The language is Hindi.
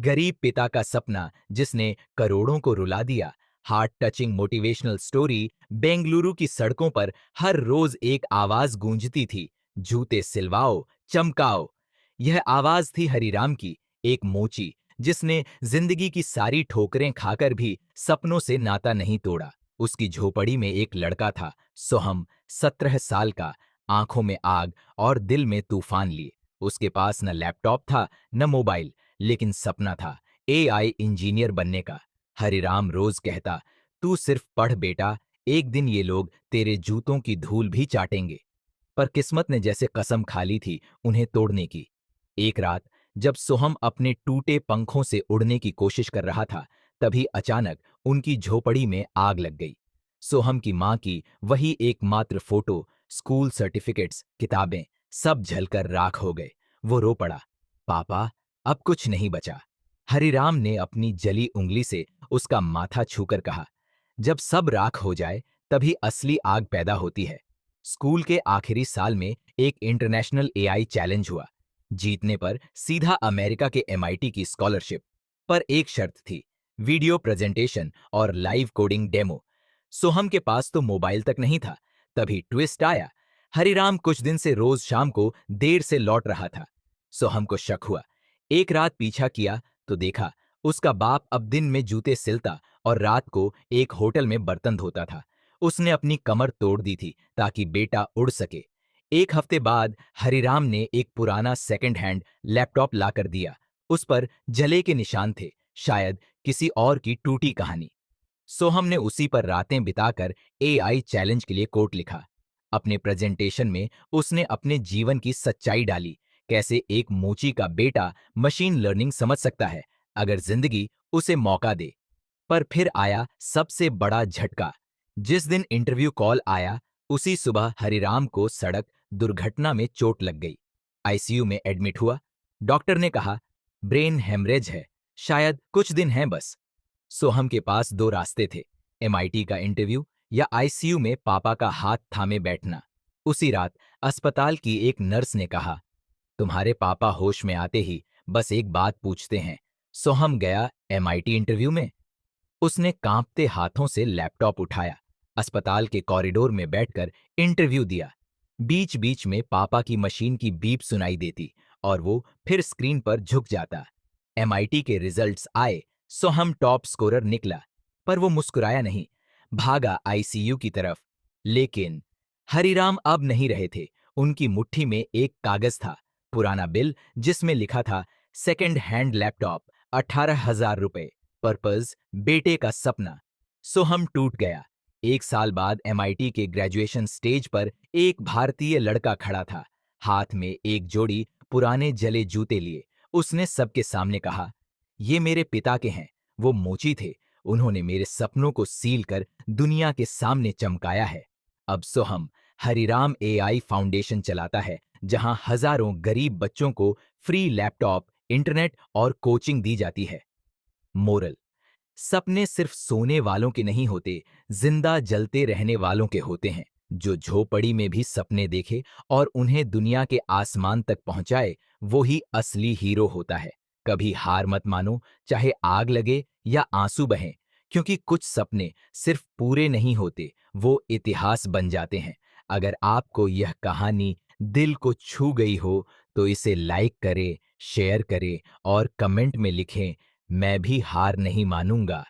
गरीब पिता का सपना जिसने करोड़ों को रुला दिया। Heart touching motivational story. Bengaluru की सड़कों पर हर रोज एक आवाज गूंजती थी, जूते सिलवाओ, चमकाओ। यह आवाज थी हरिराम की, एक मोची जिसने जिंदगी की सारी ठोकरें खाकर भी सपनों से नाता नहीं तोड़ा। उसकी झोपड़ी में एक लड़का था, सोहम, 17 साल का, आंखों में आग और दिल में तूफान लिए। उसके पास न लैपटॉप था न मोबाइल, लेकिन सपना था एआई इंजीनियर बनने का। हरिराम रोज कहता, तू सिर्फ पढ़ बेटा, एक दिन ये लोग तेरे जूतों की धूल भी चाटेंगे। पर किस्मत ने जैसे कसम खा ली थी उन्हें तोड़ने की। एक रात जब सोहम अपने टूटे पंखों से उड़ने की कोशिश कर रहा था, तभी अचानक उनकी झोपड़ी में आग लग गई। सोहम की मां की वही एकमात्र फोटो, स्कूल सर्टिफिकेट्स, किताबें, सब जलकर राख हो गए। वो रो पड़ा, पापा, अब कुछ नहीं बचा। हरिराम ने अपनी जली उंगली से उसका माथा छूकर कहा, जब सब राख हो जाए तभी असली आग पैदा होती है। स्कूल के आखिरी साल में एक इंटरनेशनल एआई चैलेंज हुआ। जीतने पर सीधा अमेरिका के एमआईटी की स्कॉलरशिप। पर एक शर्त थी, वीडियो प्रेजेंटेशन और लाइव कोडिंग डेमो। सोहम के पास तो मोबाइल तक नहीं था। तभी ट्विस्ट आया। हरिराम कुछ दिन से रोज शाम को देर से लौट रहा था। सोहम को शक हुआ। एक रात पीछा किया तो देखा उसका बाप अब दिन में जूते सिलता और रात को एक होटल में बर्तन धोता था। उसने अपनी कमर तोड़ दी थी ताकि बेटा उड़ सके। एक हफ्ते बाद हरिराम ने एक पुराना सेकंड हैंड लैपटॉप लाकर दिया। उस पर जले के निशान थे, शायद किसी और की टूटी कहानी। सोहम ने उसी पर रातें बिताकर एआई चैलेंज के लिए कोट लिखा। अपने प्रेजेंटेशन में उसने अपने जीवन की सच्चाई डाली, कैसे एक मोची का बेटा मशीन लर्निंग समझ सकता है अगर जिंदगी उसे मौका दे। पर फिर आया सबसे बड़ा झटका। जिस दिन इंटरव्यू कॉल आया, उसी सुबह हरिराम को सड़क दुर्घटना में चोट लग गई। आईसीयू में एडमिट हुआ। डॉक्टर ने कहा, ब्रेन हेमरेज है, शायद कुछ दिन हैं बस। सोहम के पास दो रास्ते थे, एमआईटी का इंटरव्यू या आईसीयू में पापा का हाथ थामे बैठना। उसी रात अस्पताल की एक नर्स ने कहा, तुम्हारे पापा होश में आते ही बस एक बात पूछते हैं, सोहम गया एमआईटी इंटरव्यू में? उसने कांपते हाथों से लैपटॉप उठाया, अस्पताल के कॉरिडोर में बैठकर इंटरव्यू दिया। बीच बीच में पापा की मशीन की बीप सुनाई देती और वो फिर स्क्रीन पर झुक जाता। एमआईटी के रिजल्ट्स आए, सोहम टॉप स्कोरर निकला। पर वो मुस्कुराया नहीं, भागा आईसीयू की तरफ। लेकिन हरिराम अब नहीं रहे थे। उनकी मुट्ठी में एक कागज था, पुराना बिल जिसमें लिखा था, सेकंड हैंड लैपटॉप, 18,000 रुपए, पर्पज बेटे का सपना। सोहम टूट गया। एक साल बाद एमआईटी के ग्रेजुएशन स्टेज पर एक भारतीय लड़का खड़ा था, हाथ में एक जोड़ी पुराने जले जूते लिए। उसने सबके सामने कहा, ये मेरे पिता के हैं, वो मोची थे, उन्होंने मेरे सपनों को सील कर दुनिया के सामने चमकाया है। अब सोहम हरिराम एआई फाउंडेशन चलाता है, जहां हजारों गरीब बच्चों को फ्री लैपटॉप, इंटरनेट और कोचिंग दी जाती है। मोरल, सपने सिर्फ सोने वालों के नहीं होते, जिंदा जलते रहने वालों के होते हैं। जो झोपड़ी में भी सपने देखे और उन्हें दुनिया के आसमान तक पहुंचाए, वो ही असली हीरो होता है। कभी हार मत मानो, चाहे आग लगे या आंसू बहें, क्योंकि कुछ सपने सिर्फ पूरे नहीं होते, वो इतिहास बन जाते हैं। अगर आपको यह कहानी दिल को छू गई हो तो इसे लाइक करें, शेयर करें और कमेंट में लिखें, मैं भी हार नहीं मानूंगा।